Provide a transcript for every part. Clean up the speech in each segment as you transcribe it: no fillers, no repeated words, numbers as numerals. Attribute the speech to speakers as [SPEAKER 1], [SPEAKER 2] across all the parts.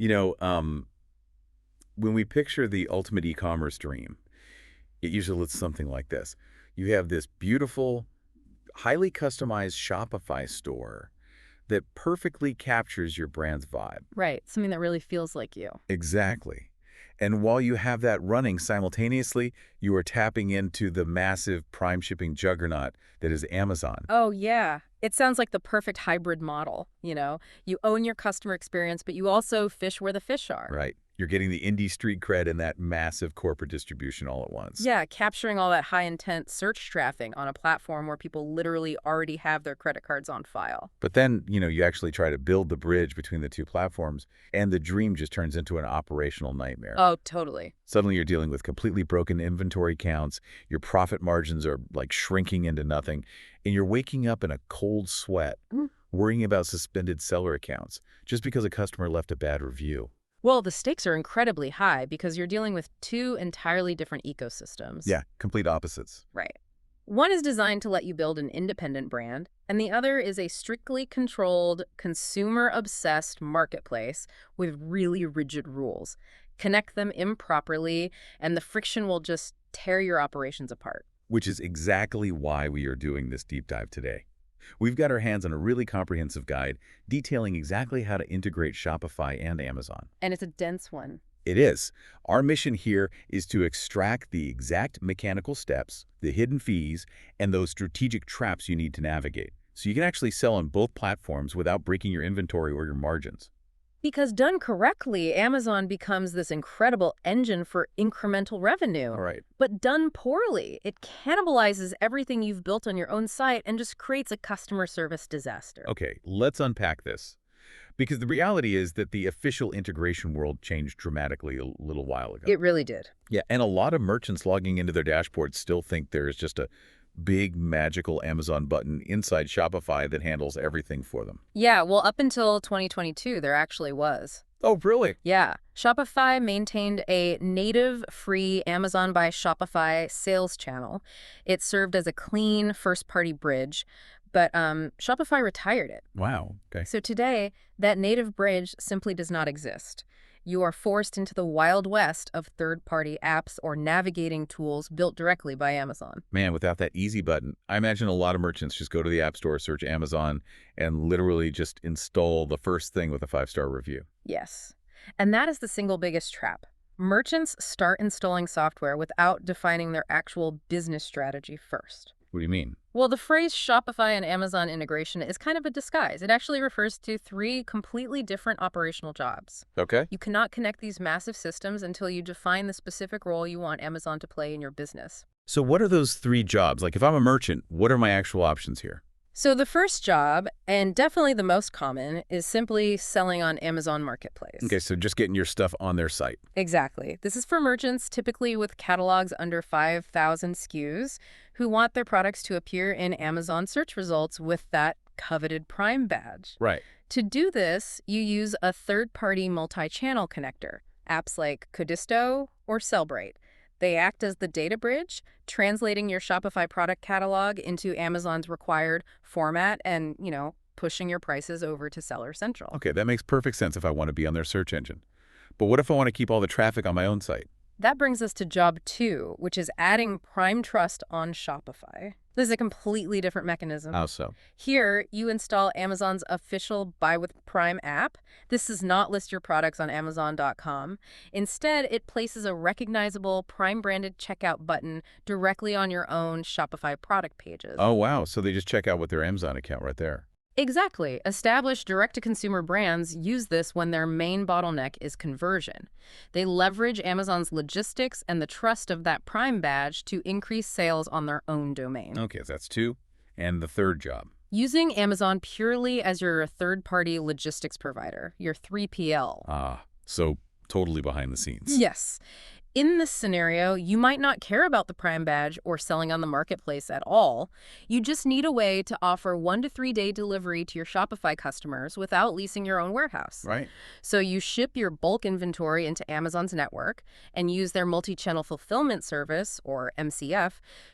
[SPEAKER 1] You know, when we picture the ultimate e-commerce dream, it usually looks something like this. You have this beautiful, highly customized Shopify store that perfectly captures your brand's vibe.
[SPEAKER 2] Right, something that really feels like you.
[SPEAKER 1] Exactly. And while you have that running simultaneously, you are tapping into the massive prime shipping juggernaut that is Amazon.
[SPEAKER 2] Oh, yeah. It sounds like the perfect hybrid model, You own your customer experience, but you also fish where the fish are.
[SPEAKER 1] Right. You're getting the indie street cred and that massive corporate distribution all at once.
[SPEAKER 2] Yeah, capturing all that high-intent search traffic on a platform where people literally already have their credit cards on file.
[SPEAKER 1] But then, you actually try to build the bridge between the two platforms, and the dream just turns into an operational nightmare.
[SPEAKER 2] Oh, totally.
[SPEAKER 1] Suddenly you're dealing with completely broken inventory counts, your profit margins are like shrinking into nothing, and you're waking up in a cold sweat, worrying about suspended seller accounts just because a customer left a bad review.
[SPEAKER 2] Well, the stakes are incredibly high because you're dealing with two entirely different ecosystems.
[SPEAKER 1] Yeah, complete opposites.
[SPEAKER 2] Right. One is designed to let you build an independent brand, and the other is a strictly controlled, consumer-obsessed marketplace with really rigid rules. Connect them improperly, and the friction will just tear your operations apart.
[SPEAKER 1] Which is exactly why we are doing this deep dive today. We've got our hands on a really comprehensive guide detailing exactly how to integrate Shopify and Amazon.
[SPEAKER 2] And it's a dense one.
[SPEAKER 1] It is. Our mission here is to extract the exact mechanical steps, the hidden fees, and those strategic traps you need to navigate, so you can actually sell on both platforms without breaking your inventory or your margins.
[SPEAKER 2] Because done correctly, Amazon becomes this incredible engine for incremental revenue.
[SPEAKER 1] All right.
[SPEAKER 2] But done poorly, it cannibalizes everything you've built on your own site and just creates a customer service disaster.
[SPEAKER 1] Okay, let's unpack this. Because the reality is that the official integration world changed dramatically a little while ago.
[SPEAKER 2] It really did.
[SPEAKER 1] Yeah, and a lot of merchants logging into their dashboards still think there's just a big magical Amazon button inside Shopify that handles everything for them.
[SPEAKER 2] Yeah, well, up until 2022, there actually was.
[SPEAKER 1] Oh, really?
[SPEAKER 2] Yeah, Shopify maintained a native free Amazon by Shopify sales channel. It served as a clean first-party bridge, but Shopify retired it.
[SPEAKER 1] Wow. Okay.
[SPEAKER 2] So today, that native bridge simply does not exist. You are forced into the wild west of third-party apps or navigating tools built directly by Amazon.
[SPEAKER 1] Man, without that easy button, I imagine a lot of merchants just go to the App Store, search Amazon, and literally just install the first thing with a 5-star review.
[SPEAKER 2] Yes. And that is the single biggest trap. Merchants start installing software without defining their actual business strategy first.
[SPEAKER 1] What do you mean?
[SPEAKER 2] Well, the phrase Shopify and Amazon integration is kind of a disguise. It actually refers to 3 completely different operational jobs.
[SPEAKER 1] Okay.
[SPEAKER 2] You cannot connect these massive systems until you define the specific role you want Amazon to play in your business.
[SPEAKER 1] So what are those 3 jobs? Like if I'm a merchant, what are my actual options here?
[SPEAKER 2] So the first job, and definitely the most common, is simply selling on Amazon Marketplace.
[SPEAKER 1] Okay, so just getting your stuff on their site.
[SPEAKER 2] Exactly. This is for merchants typically with catalogs under 5,000 SKUs who want their products to appear in Amazon search results with that coveted Prime badge.
[SPEAKER 1] Right.
[SPEAKER 2] To do this, you use a third-party multi-channel connector, apps like Codisto or Sellbrite. They act as the data bridge, translating your Shopify product catalog into Amazon's required format and, pushing your prices over to Seller Central.
[SPEAKER 1] Okay, that makes perfect sense if I want to be on their search engine. But what if I want to keep all the traffic on my own site?
[SPEAKER 2] That brings us to job 2, which is adding Prime Trust on Shopify. This is a completely different mechanism.
[SPEAKER 1] How so?
[SPEAKER 2] Here, you install Amazon's official Buy with Prime app. This does not list your products on Amazon.com. Instead, it places a recognizable Prime-branded checkout button directly on your own Shopify product pages.
[SPEAKER 1] Oh, wow. So they just check out with their Amazon account right there.
[SPEAKER 2] Exactly. Established direct-to-consumer brands use this when their main bottleneck is conversion. They leverage Amazon's logistics and the trust of that Prime badge to increase sales on their own domain.
[SPEAKER 1] Okay, so that's 2. And the third job?
[SPEAKER 2] Using Amazon purely as your third-party logistics provider, your 3PL.
[SPEAKER 1] Ah, so totally behind the scenes.
[SPEAKER 2] Yes. In this scenario, you might not care about the Prime badge or selling on the marketplace at all. You just need a way to offer 1 to 3 day delivery to your Shopify customers without leasing your own warehouse.
[SPEAKER 1] Right.
[SPEAKER 2] So you ship your bulk inventory into Amazon's network and use their multi-channel fulfillment service, or MCF,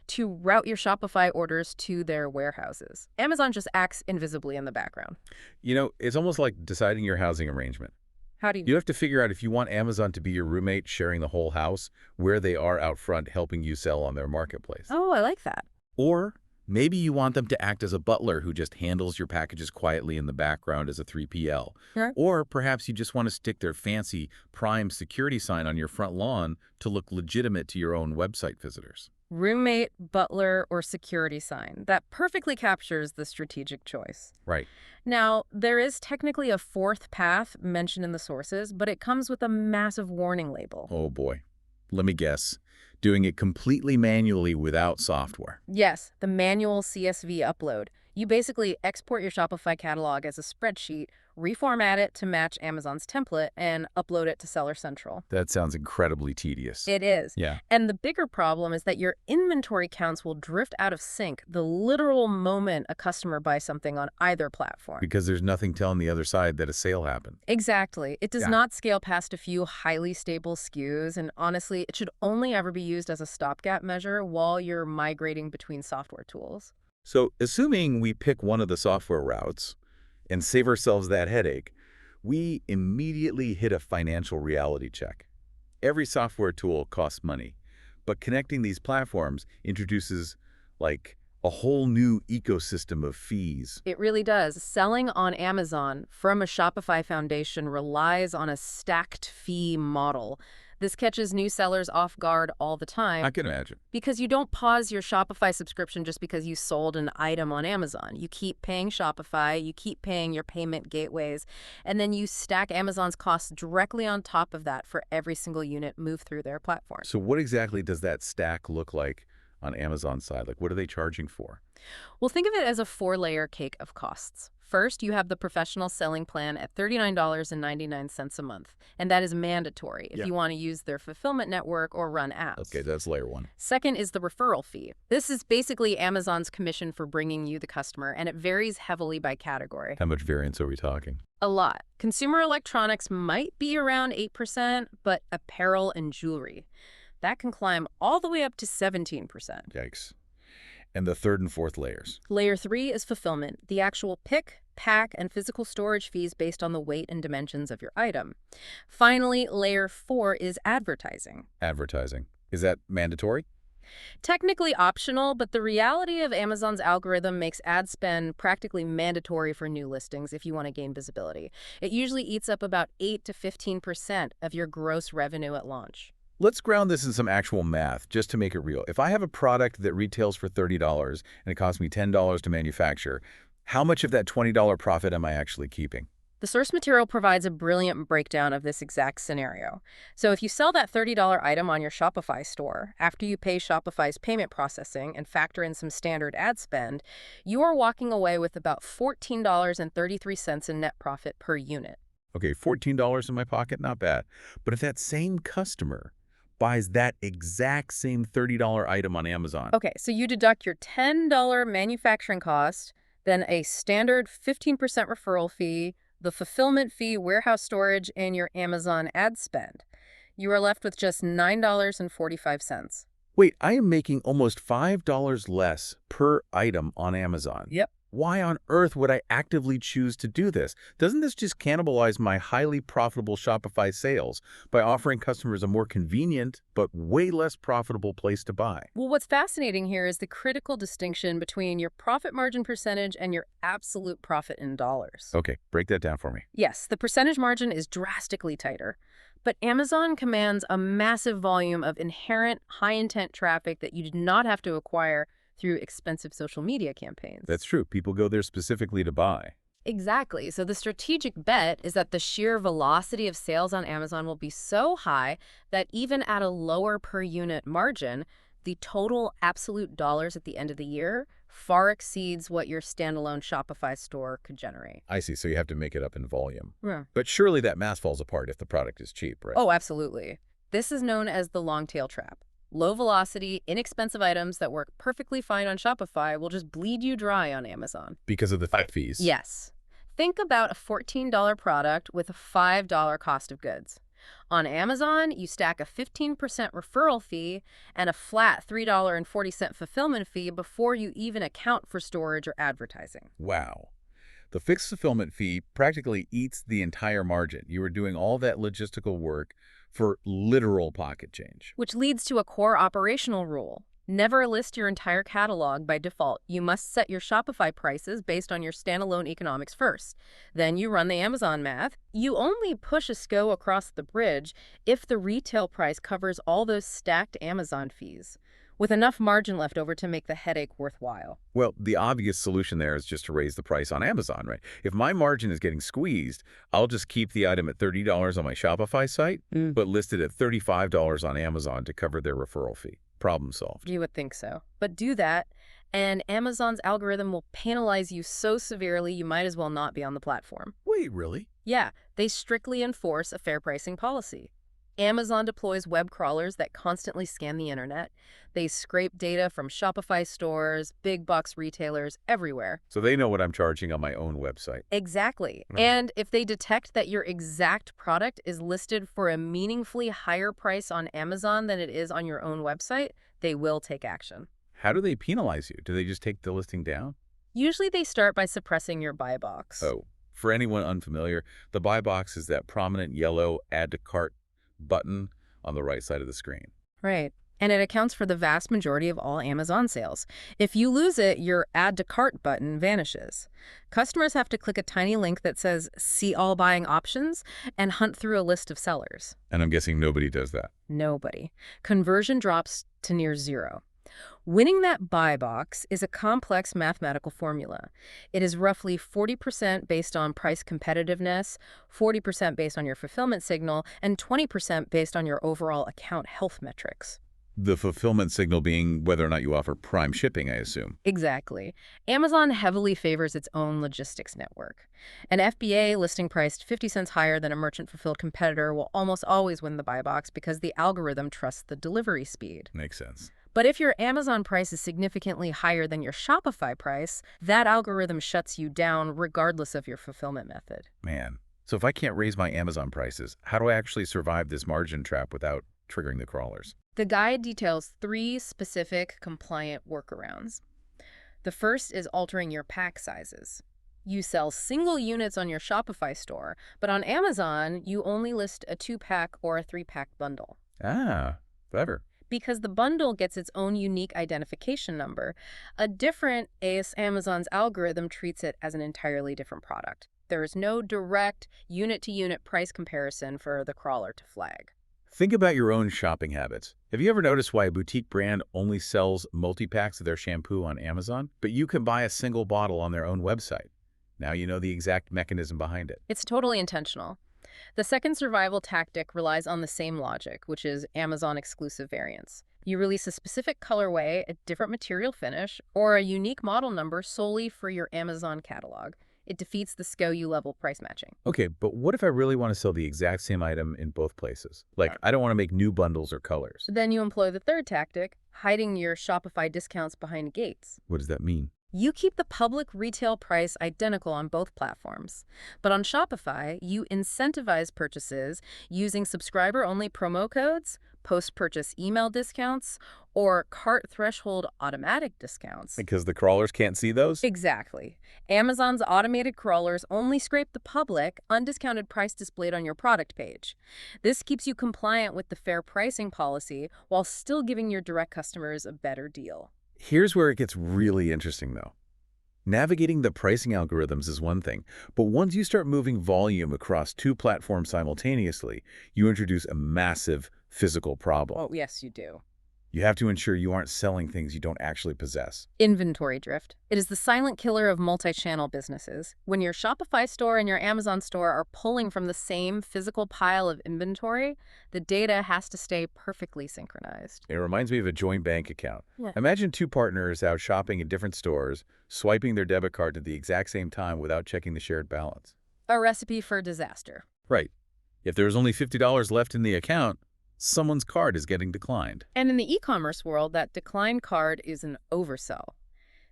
[SPEAKER 2] to route your Shopify orders to their warehouses. Amazon just acts invisibly in the background.
[SPEAKER 1] It's almost like deciding your housing arrangement.
[SPEAKER 2] How do you...
[SPEAKER 1] You have to figure out if you want Amazon to be your roommate sharing the whole house, where they are out front helping you sell on their marketplace.
[SPEAKER 2] Oh, I like that.
[SPEAKER 1] Or maybe you want them to act as a butler who just handles your packages quietly in the background as a 3PL.
[SPEAKER 2] Sure.
[SPEAKER 1] Or perhaps you just want to stick their fancy Prime security sign on your front lawn to look legitimate to your own website visitors.
[SPEAKER 2] Roommate, butler, or security sign. That perfectly captures the strategic choice.
[SPEAKER 1] Right.
[SPEAKER 2] Now, there is technically a fourth path mentioned in the sources, but it comes with a massive warning label.
[SPEAKER 1] Oh boy. Let me guess. Doing it completely manually without software.
[SPEAKER 2] Yes, the manual CSV upload. You basically export your Shopify catalog as a spreadsheet, reformat it to match Amazon's template, and upload it to Seller Central.
[SPEAKER 1] That sounds incredibly tedious.
[SPEAKER 2] It is.
[SPEAKER 1] Yeah.
[SPEAKER 2] And the bigger problem is that your inventory counts will drift out of sync the literal moment a customer buys something on either platform.
[SPEAKER 1] Because there's nothing telling the other side that a sale happened.
[SPEAKER 2] Exactly. It does
[SPEAKER 1] Yeah.
[SPEAKER 2] not scale past a few highly stable SKUs, and honestly, it should only ever be used as a stopgap measure while you're migrating between software tools.
[SPEAKER 1] So assuming we pick one of the software routes and save ourselves that headache, we immediately hit a financial reality check. Every software tool costs money, but connecting these platforms introduces like a whole new ecosystem of fees.
[SPEAKER 2] It really does. Selling on Amazon from a Shopify foundation relies on a stacked fee model. This catches new sellers off guard all the time.
[SPEAKER 1] I can imagine.
[SPEAKER 2] Because you don't pause your Shopify subscription just because you sold an item on Amazon. You keep paying Shopify, you keep paying your payment gateways, and then you stack Amazon's costs directly on top of that for every single unit moved through their platform.
[SPEAKER 1] So what exactly does that stack look like on Amazon's side? Like, what are they charging for?
[SPEAKER 2] Well, think of it as a four-layer cake of costs. First, you have the professional selling plan at $39.99 a month, and that is mandatory if you want to use their fulfillment network or run apps.
[SPEAKER 1] Okay, that's layer one.
[SPEAKER 2] Second is the referral fee. This is basically Amazon's commission for bringing you the customer, and it varies heavily by category.
[SPEAKER 1] How much variance are we talking?
[SPEAKER 2] A lot. Consumer electronics might be around 8%, but apparel and jewelry, that can climb all the way up to 17%.
[SPEAKER 1] Yikes. And the third and fourth layers?
[SPEAKER 2] Layer 3 is fulfillment, the actual pick, pack, and physical storage fees based on the weight and dimensions of your item. Finally, layer 4 is advertising.
[SPEAKER 1] Advertising. Is that mandatory?
[SPEAKER 2] Technically optional, but the reality of Amazon's algorithm makes ad spend practically mandatory for new listings if you want to gain visibility. It usually eats up about 8 to 15% of your gross revenue at launch.
[SPEAKER 1] Let's ground this in some actual math, just to make it real. If I have a product that retails for $30 and it costs me $10 to manufacture, how much of that $20 profit am I actually keeping?
[SPEAKER 2] The source material provides a brilliant breakdown of this exact scenario. So if you sell that $30 item on your Shopify store, after you pay Shopify's payment processing and factor in some standard ad spend, you are walking away with about $14.33 in net profit per unit.
[SPEAKER 1] Okay, $14 in my pocket, not bad. But if that same customer buys that exact same $30 item on Amazon.
[SPEAKER 2] Okay, so you deduct your $10 manufacturing cost, then a standard 15% referral fee, the fulfillment fee, warehouse storage, and your Amazon ad spend. You are left with just $9.45.
[SPEAKER 1] Wait, I am making almost $5 less per item on Amazon.
[SPEAKER 2] Yep.
[SPEAKER 1] Why on earth would I actively choose to do this? Doesn't this just cannibalize my highly profitable Shopify sales by offering customers a more convenient but way less profitable place to buy?
[SPEAKER 2] Well, what's fascinating here is the critical distinction between your profit margin percentage and your absolute profit in dollars.
[SPEAKER 1] Okay, break that down for me.
[SPEAKER 2] Yes, the percentage margin is drastically tighter. But Amazon commands a massive volume of inherent high-intent traffic that you did not have to acquire through expensive social media campaigns.
[SPEAKER 1] That's true. People go there specifically to buy.
[SPEAKER 2] Exactly. So the strategic bet is that the sheer velocity of sales on Amazon will be so high that even at a lower per unit margin, the total absolute dollars at the end of the year far exceeds what your standalone Shopify store could generate.
[SPEAKER 1] I see. So you have to make it up in volume.
[SPEAKER 2] Yeah.
[SPEAKER 1] But surely that math falls apart if the product is cheap, right?
[SPEAKER 2] Oh, absolutely. This is known as the long tail trap. Low velocity, inexpensive items that work perfectly fine on Shopify will just bleed you dry on Amazon.
[SPEAKER 1] Because of the fees.
[SPEAKER 2] Yes. Think about a $14 product with a $5 cost of goods. On Amazon, you stack a 15% referral fee and a flat $3.40 fulfillment fee before you even account for storage or advertising.
[SPEAKER 1] Wow. The fixed fulfillment fee practically eats the entire margin. You were doing all that logistical work for literal pocket change.
[SPEAKER 2] Which leads to a core operational rule. Never list your entire catalog by default. You must set your Shopify prices based on your standalone economics first. Then you run the Amazon math. You only push a SKU across the bridge if the retail price covers all those stacked Amazon fees, with enough margin left over to make the headache worthwhile.
[SPEAKER 1] Well, the obvious solution there is just to raise the price on Amazon, right? If my margin is getting squeezed, I'll just keep the item at $30 on my Shopify site, but list it at $35 on Amazon to cover their referral fee. Problem solved.
[SPEAKER 2] You would think so. But do that, and Amazon's algorithm will penalize you so severely you might as well not be on the platform.
[SPEAKER 1] Wait, really?
[SPEAKER 2] Yeah, they strictly enforce a fair pricing policy. Amazon deploys web crawlers that constantly scan the internet. They scrape data from Shopify stores, big box retailers, everywhere.
[SPEAKER 1] So they know what I'm charging on my own website.
[SPEAKER 2] Exactly.
[SPEAKER 1] Right.
[SPEAKER 2] And if they detect that your exact product is listed for a meaningfully higher price on Amazon than it is on your own website, they will take action.
[SPEAKER 1] How do they penalize you? Do they just take the listing down?
[SPEAKER 2] Usually they start by suppressing your buy box.
[SPEAKER 1] Oh, for anyone unfamiliar, the buy box is that prominent yellow add to cart button on the right side of the screen.
[SPEAKER 2] Right. And it accounts for the vast majority of all Amazon sales. If you lose it, your Add to Cart button vanishes. Customers have to click a tiny link that says See All Buying Options and hunt through a list of sellers.
[SPEAKER 1] And I'm guessing nobody does that.
[SPEAKER 2] Nobody. Conversion drops to near zero. Winning that buy box is a complex mathematical formula. It is roughly 40% based on price competitiveness, 40% based on your fulfillment signal, and 20% based on your overall account health metrics.
[SPEAKER 1] The fulfillment signal being whether or not you offer prime shipping, I assume.
[SPEAKER 2] Exactly. Amazon heavily favors its own logistics network. An FBA listing priced 50 cents higher than a merchant-fulfilled competitor will almost always win the buy box because the algorithm trusts the delivery speed.
[SPEAKER 1] Makes sense.
[SPEAKER 2] But if your Amazon price is significantly higher than your Shopify price, that algorithm shuts you down regardless of your fulfillment method.
[SPEAKER 1] Man. So if I can't raise my Amazon prices, how do I actually survive this margin trap without triggering the crawlers?
[SPEAKER 2] The guide details 3 specific compliant workarounds. The first is altering your pack sizes. You sell single units on your Shopify store, but on Amazon, you only list a 2-pack or a 3-pack bundle.
[SPEAKER 1] Ah, clever.
[SPEAKER 2] Because the bundle gets its own unique identification number, a different Amazon's algorithm treats it as an entirely different product. There is no direct unit-to-unit price comparison for the crawler to flag.
[SPEAKER 1] Think about your own shopping habits. Have you ever noticed why a boutique brand only sells multi-packs of their shampoo on Amazon, but you can buy a single bottle on their own website? Now you know the exact mechanism behind it.
[SPEAKER 2] It's totally intentional. The second survival tactic relies on the same logic, which is Amazon exclusive variants. You release a specific colorway, a different material finish, or a unique model number solely for your Amazon catalog. It defeats the SKU level price matching.
[SPEAKER 1] Okay, but what if I really want to sell the exact same item in both places? Like, I don't want to make new bundles or colors.
[SPEAKER 2] Then you employ the third tactic, hiding your Shopify discounts behind gates.
[SPEAKER 1] What does that mean?
[SPEAKER 2] You keep the public retail price identical on both platforms. But on Shopify, you incentivize purchases using subscriber-only promo codes, post-purchase email discounts, or cart threshold automatic discounts.
[SPEAKER 1] Because the crawlers can't see those?
[SPEAKER 2] Exactly. Amazon's automated crawlers only scrape the public, undiscounted price displayed on your product page. This keeps you compliant with the fair pricing policy while still giving your direct customers a better deal.
[SPEAKER 1] Here's where it gets really interesting, though. Navigating the pricing algorithms is one thing, but once you start moving volume across 2 platforms simultaneously, you introduce a massive physical problem.
[SPEAKER 2] Oh, yes, you do.
[SPEAKER 1] You have to ensure you aren't selling things you don't actually possess.
[SPEAKER 2] Inventory drift. It is the silent killer of multi-channel businesses. When your Shopify store and your Amazon store are pulling from the same physical pile of inventory, the data has to stay perfectly synchronized.
[SPEAKER 1] It reminds me of a joint bank account.
[SPEAKER 2] Yeah.
[SPEAKER 1] Imagine 2 partners out shopping in different stores, swiping their debit card at the exact same time without checking the shared balance.
[SPEAKER 2] A recipe for disaster.
[SPEAKER 1] Right. If there's only $50 left in the account, someone's card is getting declined.
[SPEAKER 2] And in the e-commerce world, that declined card is an oversell.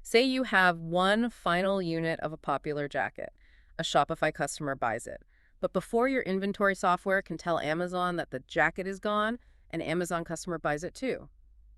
[SPEAKER 2] Say you have one final unit of a popular jacket. A Shopify customer buys it. But before your inventory software can tell Amazon that the jacket is gone, an Amazon customer buys it too.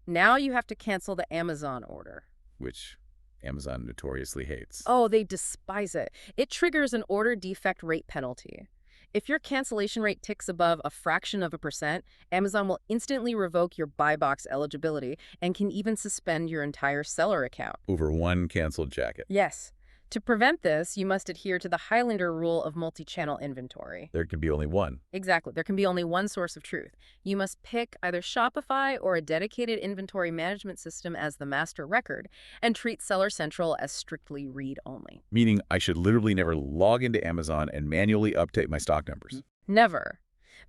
[SPEAKER 2] Now you have to cancel the Amazon order.
[SPEAKER 1] Which Amazon notoriously hates.
[SPEAKER 2] Oh, they despise it. It triggers an order defect rate penalty. If your cancellation rate ticks above a fraction of a percent, Amazon will instantly revoke your buy box eligibility and can even suspend your entire seller account.
[SPEAKER 1] Over one canceled jacket.
[SPEAKER 2] Yes. To prevent this, you must adhere to the Highlander rule of multi-channel inventory.
[SPEAKER 1] There can be only one.
[SPEAKER 2] Exactly. There can be only one source of truth. You must pick either Shopify or a dedicated inventory management system as the master record and treat Seller Central as strictly read-only.
[SPEAKER 1] Meaning I should literally never log into Amazon and manually update my stock numbers.
[SPEAKER 2] Never.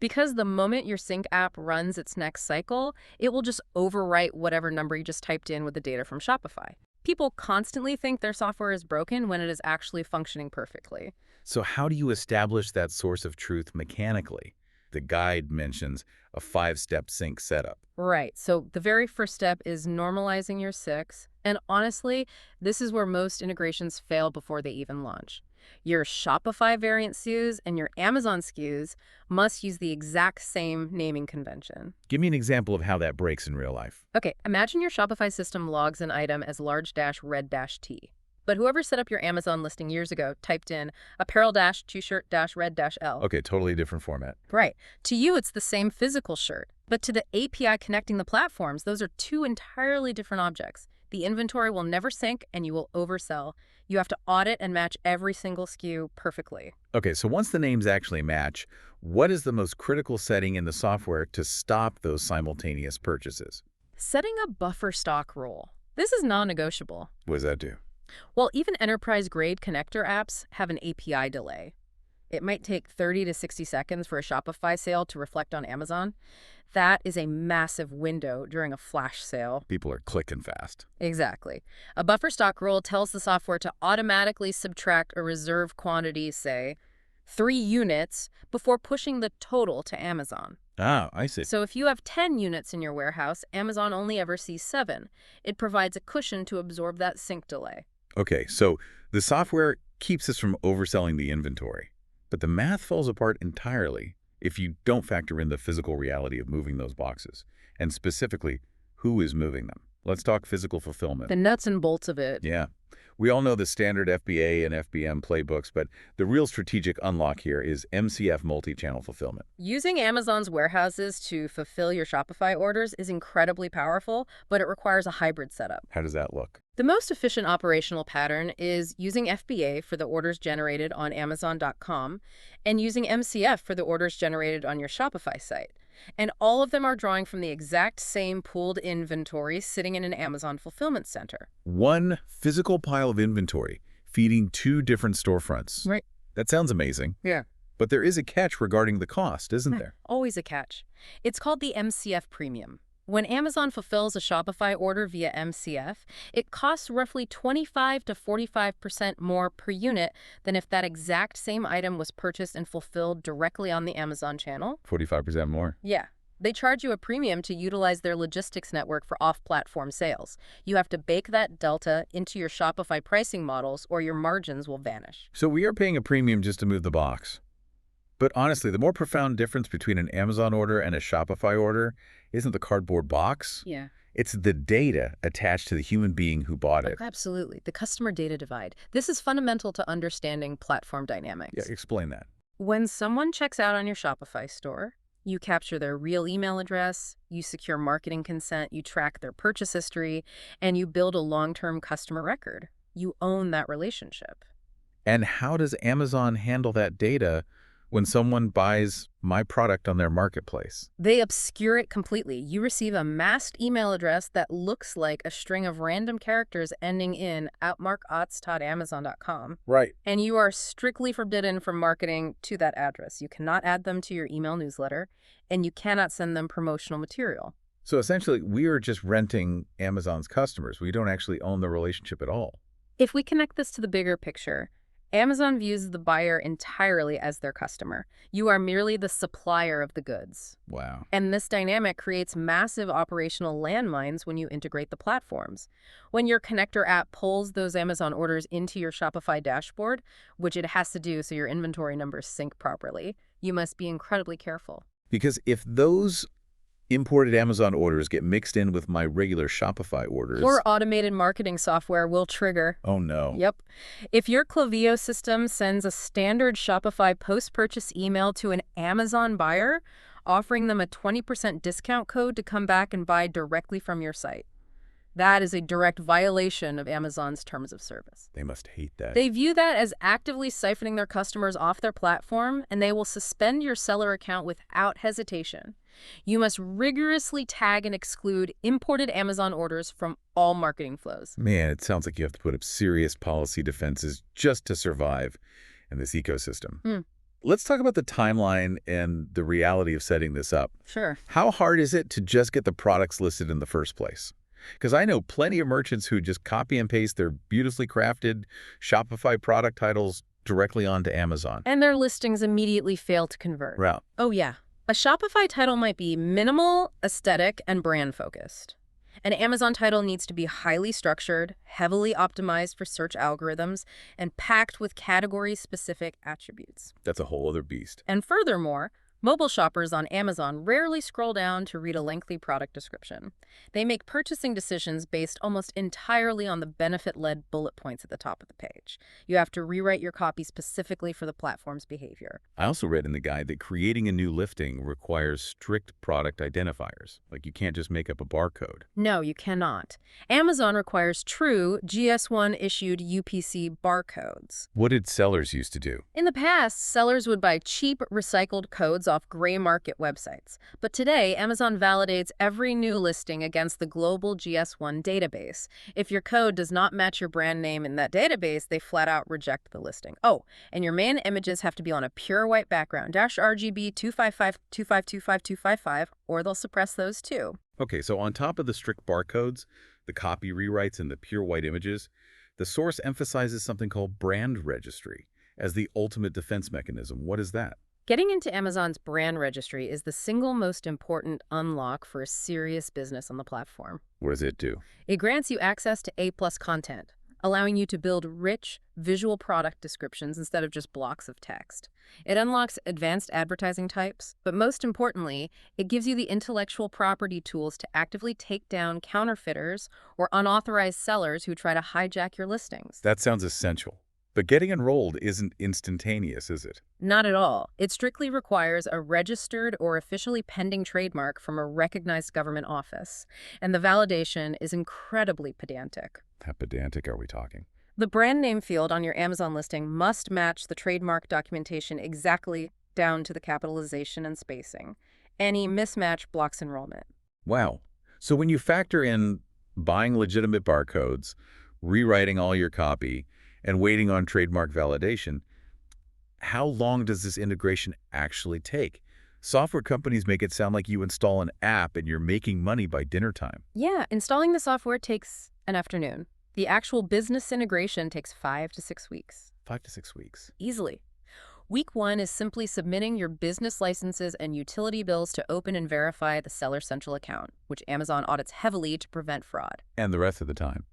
[SPEAKER 2] Because the moment your sync app runs its next cycle, it will just overwrite whatever number you just typed in with the data from Shopify. People constantly think their software is broken when it is actually functioning perfectly.
[SPEAKER 1] So how do you establish that source of truth mechanically? The guide mentions a 5-step sync setup.
[SPEAKER 2] Right. So the very first step is normalizing your SIX. And honestly, this is where most integrations fail before they even launch. Your Shopify variant SKUs and your Amazon SKUs must use the exact same naming convention.
[SPEAKER 1] Give me an example of how that breaks in real life.
[SPEAKER 2] Okay, imagine your Shopify system logs an item as large-red-T. But whoever set up your Amazon listing years ago typed in apparel-t-shirt-red-L.
[SPEAKER 1] Okay, totally different format.
[SPEAKER 2] Right. To you, it's the same physical shirt. But to the API connecting the platforms, those are two entirely different objects. The inventory will never sync and you will oversell. You have to audit and match every single SKU perfectly.
[SPEAKER 1] Okay, so once the names actually match, what is the most critical setting in the software to stop those simultaneous purchases?
[SPEAKER 2] Setting a buffer stock rule. This is non-negotiable.
[SPEAKER 1] What does that do?
[SPEAKER 2] Well, even enterprise-grade connector apps have an API delay. It might take 30 to 60 seconds for a Shopify sale to reflect on Amazon. That is a massive window during a flash sale.
[SPEAKER 1] People are clicking fast.
[SPEAKER 2] Exactly. A buffer stock rule tells the software to automatically subtract a reserve quantity, say, 3 units, before pushing the total to Amazon.
[SPEAKER 1] Ah, I see.
[SPEAKER 2] So if you have 10 units in your warehouse, Amazon only ever sees 7. It provides a cushion to absorb that sync delay.
[SPEAKER 1] Okay, so the software keeps us from overselling the inventory, but the math falls apart entirely if you don't factor in the physical reality of moving those boxes, and specifically, who is moving them. Let's talk physical fulfillment.
[SPEAKER 2] The nuts and bolts of it.
[SPEAKER 1] Yeah. We all know the standard FBA and FBM playbooks, but the real strategic unlock here is MCF multi-channel fulfillment.
[SPEAKER 2] Using Amazon's warehouses to fulfill your Shopify orders is incredibly powerful, but it requires a hybrid setup.
[SPEAKER 1] How does that look?
[SPEAKER 2] The most efficient operational pattern is using FBA for the orders generated on Amazon.com and using MCF for the orders generated on your Shopify site. And all of them are drawing from the exact same pooled inventory sitting in an Amazon fulfillment center.
[SPEAKER 1] One physical pile of inventory feeding 2 different storefronts.
[SPEAKER 2] Right.
[SPEAKER 1] That sounds amazing.
[SPEAKER 2] Yeah.
[SPEAKER 1] But there is a catch regarding the cost, isn't there?
[SPEAKER 2] Always a catch. It's called the MCF premium. When Amazon fulfills a Shopify order via MCF, it costs roughly 25 to 45% more per unit than if that exact same item was purchased and fulfilled directly on the Amazon channel.
[SPEAKER 1] 45% more.
[SPEAKER 2] Yeah. They charge you a premium to utilize their logistics network for off-platform sales. You have to bake that delta into your Shopify pricing models or your margins will vanish.
[SPEAKER 1] So we are paying a premium just to move the box. But honestly, the more profound difference between an Amazon order and a Shopify order isn't the cardboard box.
[SPEAKER 2] Yeah.
[SPEAKER 1] It's the data attached to the human being who bought it.
[SPEAKER 2] Absolutely. The customer data divide. This is fundamental to understanding platform dynamics.
[SPEAKER 1] Yeah, explain that.
[SPEAKER 2] When someone checks out on your Shopify store, you capture their real email address, you secure marketing consent, you track their purchase history, and you build a long-term customer record. You own that relationship.
[SPEAKER 1] And how does Amazon handle that data when someone buys my product on their marketplace?
[SPEAKER 2] They obscure it completely. You receive a masked email address that looks like a string of random characters ending in @amazon.com.
[SPEAKER 1] Right.
[SPEAKER 2] And you are strictly forbidden from marketing to that address. You cannot add them to your email newsletter, and you cannot send them promotional material.
[SPEAKER 1] So essentially, we are just renting Amazon's customers. We don't actually own the relationship at all.
[SPEAKER 2] If we connect this to the bigger picture, Amazon views the buyer entirely as their customer. You are merely the supplier of the goods.
[SPEAKER 1] Wow.
[SPEAKER 2] And this dynamic creates massive operational landmines when you integrate the platforms. When your connector app pulls those Amazon orders into your Shopify dashboard, which it has to do so your inventory numbers sync properly, you must be incredibly careful.
[SPEAKER 1] Because if those Imported Amazon orders get mixed in with my regular Shopify orders.
[SPEAKER 2] Or automated marketing software will trigger.
[SPEAKER 1] Oh no.
[SPEAKER 2] Yep. If your Klaviyo system sends a standard Shopify post-purchase email to an Amazon buyer, offering them a 20% discount code to come back and buy directly from your site, that is a direct violation of Amazon's terms of service.
[SPEAKER 1] They must hate that.
[SPEAKER 2] They view that as actively siphoning their customers off their platform, and they will suspend your seller account without hesitation. You must rigorously tag and exclude imported Amazon orders from all marketing flows.
[SPEAKER 1] Man, it sounds like you have to put up serious policy defenses just to survive in this ecosystem. Let's talk about the timeline and the reality of setting this up.
[SPEAKER 2] Sure.
[SPEAKER 1] How hard is it to just get the products listed in the first place? Because I know plenty of merchants who just copy and paste their beautifully crafted Shopify product titles directly onto Amazon.
[SPEAKER 2] And their listings immediately fail to convert.
[SPEAKER 1] Right.
[SPEAKER 2] Oh, yeah. A Shopify title might be minimal, aesthetic, and brand-focused. An Amazon title needs to be highly structured, heavily optimized for search algorithms, and packed with category-specific attributes.
[SPEAKER 1] That's a whole other beast.
[SPEAKER 2] And furthermore, mobile shoppers on Amazon rarely scroll down to read a lengthy product description. They make purchasing decisions based almost entirely on the benefit-led bullet points at the top of the page. You have to rewrite your copy specifically for the platform's behavior.
[SPEAKER 1] I also read in the guide that creating a new listing requires strict product identifiers. Like you can't just make up a barcode.
[SPEAKER 2] No, you cannot. Amazon requires true GS1-issued UPC barcodes.
[SPEAKER 1] What did sellers used to do?
[SPEAKER 2] In the past, sellers would buy cheap, recycled codes off gray market websites. But today, Amazon validates every new listing against the global GS1 database. If your code does not match your brand name in that database, they flat out reject the listing. Oh, and your main images have to be on a pure white background, -RGB 255-2525-255, or they'll suppress those too.
[SPEAKER 1] Okay, so on top of the strict barcodes, the copy rewrites, and the pure white images, the source emphasizes something called brand registry as the ultimate defense mechanism. What is that?
[SPEAKER 2] Getting into Amazon's brand registry is the single most important unlock for a serious business on the platform.
[SPEAKER 1] What does it do?
[SPEAKER 2] It grants you access to A+ content, allowing you to build rich, visual product descriptions instead of just blocks of text. It unlocks advanced advertising types, but most importantly, it gives you the intellectual property tools to actively take down counterfeiters or unauthorized sellers who try to hijack your listings.
[SPEAKER 1] That sounds essential. But getting enrolled isn't instantaneous, is it?
[SPEAKER 2] Not at all. It strictly requires a registered or officially pending trademark from a recognized government office, and the validation is incredibly pedantic.
[SPEAKER 1] How pedantic are we talking?
[SPEAKER 2] The brand name field on your Amazon listing must match the trademark documentation exactly down to the capitalization and spacing. Any mismatch blocks enrollment.
[SPEAKER 1] Wow. So when you factor in buying legitimate barcodes, rewriting all your copy, and waiting on trademark validation, how long does this integration actually take? Software companies make it sound like you install an app and you're making money by dinner time.
[SPEAKER 2] Yeah, installing the software takes an afternoon. The actual business integration takes 5 to 6 weeks.
[SPEAKER 1] 5 to 6 weeks.
[SPEAKER 2] Easily. Week 1 is simply submitting your business licenses and utility bills to open and verify the Seller Central account, which Amazon audits heavily to prevent fraud.
[SPEAKER 1] And the rest of the time.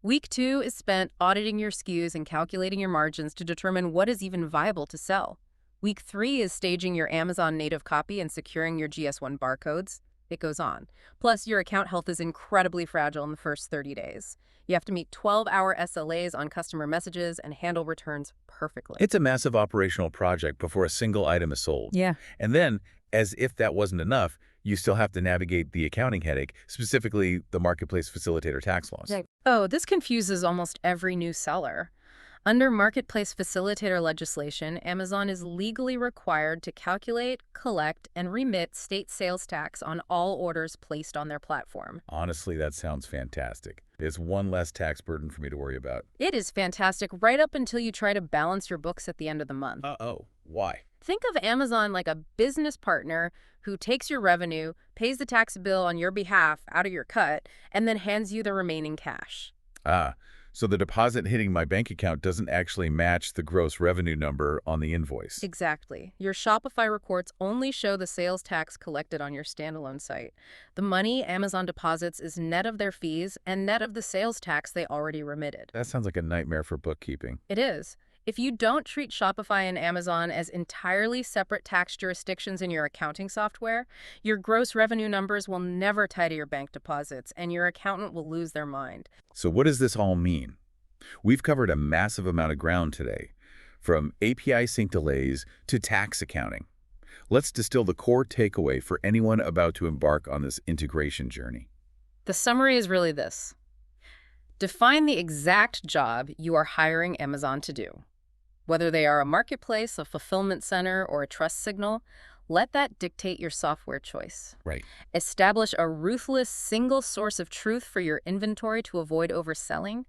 [SPEAKER 2] Week 2 is spent auditing your SKUs and calculating your margins to determine what is even viable to sell. Week 3 is staging your Amazon native copy and securing your GS1 barcodes. It goes on. Plus, your account health is incredibly fragile in the first 30 days. You have to meet 12-hour SLAs on customer messages and handle returns perfectly.
[SPEAKER 1] It's a massive operational project before a single item is sold.
[SPEAKER 2] Yeah.
[SPEAKER 1] And then, as if that wasn't enough, you still have to navigate the accounting headache, specifically the marketplace facilitator tax laws.
[SPEAKER 2] Right. Oh, this confuses almost every new seller. Under marketplace facilitator legislation, Amazon is legally required to calculate, collect, and remit state sales tax on all orders placed on their platform.
[SPEAKER 1] Honestly, that sounds fantastic. It's one less tax burden for me to worry about.
[SPEAKER 2] It is fantastic right up until you try to balance your books at the end of the month.
[SPEAKER 1] Uh-oh. Why?
[SPEAKER 2] Think of Amazon like a business partner who takes your revenue, pays the tax bill on your behalf out of your cut, and then hands you the remaining cash.
[SPEAKER 1] Ah, so the deposit hitting my bank account doesn't actually match the gross revenue number on the invoice.
[SPEAKER 2] Exactly. Your Shopify reports only show the sales tax collected on your standalone site. The money Amazon deposits is net of their fees and net of the sales tax they already remitted.
[SPEAKER 1] That sounds like a nightmare for bookkeeping.
[SPEAKER 2] It is. If you don't treat Shopify and Amazon as entirely separate tax jurisdictions in your accounting software, your gross revenue numbers will never tie to your bank deposits, and your accountant will lose their mind.
[SPEAKER 1] So what does this all mean? We've covered a massive amount of ground today, from API sync delays to tax accounting. Let's distill the core takeaway for anyone about to embark on this integration journey.
[SPEAKER 2] The summary is really this. Define the exact job you are hiring Amazon to do. Whether they are a marketplace, a fulfillment center, or a trust signal, let that dictate your software choice.
[SPEAKER 1] Right.
[SPEAKER 2] Establish a ruthless single source of truth for your inventory to avoid overselling.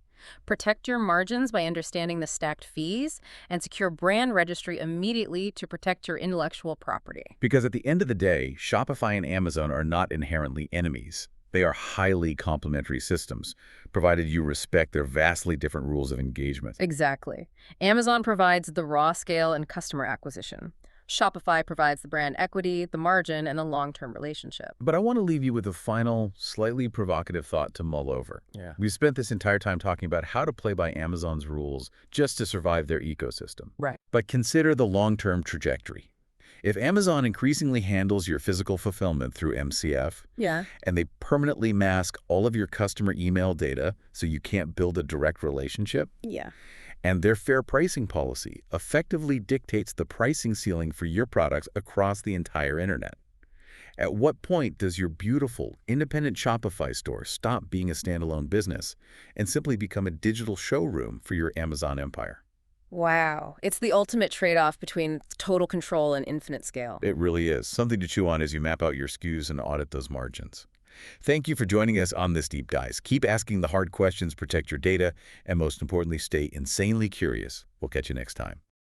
[SPEAKER 2] Protect your margins by understanding the stacked fees, and secure brand registry immediately to protect your intellectual property.
[SPEAKER 1] Because at the end of the day, Shopify and Amazon are not inherently enemies. They are highly complementary systems, provided you respect their vastly different rules of engagement.
[SPEAKER 2] Exactly. Amazon provides the raw scale and customer acquisition. Shopify provides the brand equity, the margin, and the long-term relationship.
[SPEAKER 1] But I want to leave you with a final, slightly provocative thought to mull over.
[SPEAKER 2] Yeah.
[SPEAKER 1] We've spent this entire time talking about how to play by Amazon's rules just to survive their ecosystem.
[SPEAKER 2] Right.
[SPEAKER 1] But consider the long-term trajectory. If Amazon increasingly handles your physical fulfillment through MCF,
[SPEAKER 2] Yeah.
[SPEAKER 1] and they permanently mask all of your customer email data so you can't build a direct relationship,
[SPEAKER 2] Yeah.
[SPEAKER 1] and their fair pricing policy effectively dictates the pricing ceiling for your products across the entire internet. At what point does your beautiful, independent Shopify store stop being a standalone business and simply become a digital showroom for your Amazon empire?
[SPEAKER 2] Wow. It's the ultimate trade-off between total control and infinite scale.
[SPEAKER 1] It really is. Something to chew on as you map out your SKUs and audit those margins. Thank you for joining us on this deep dive. Keep asking the hard questions, protect your data, and most importantly, stay insanely curious. We'll catch you next time.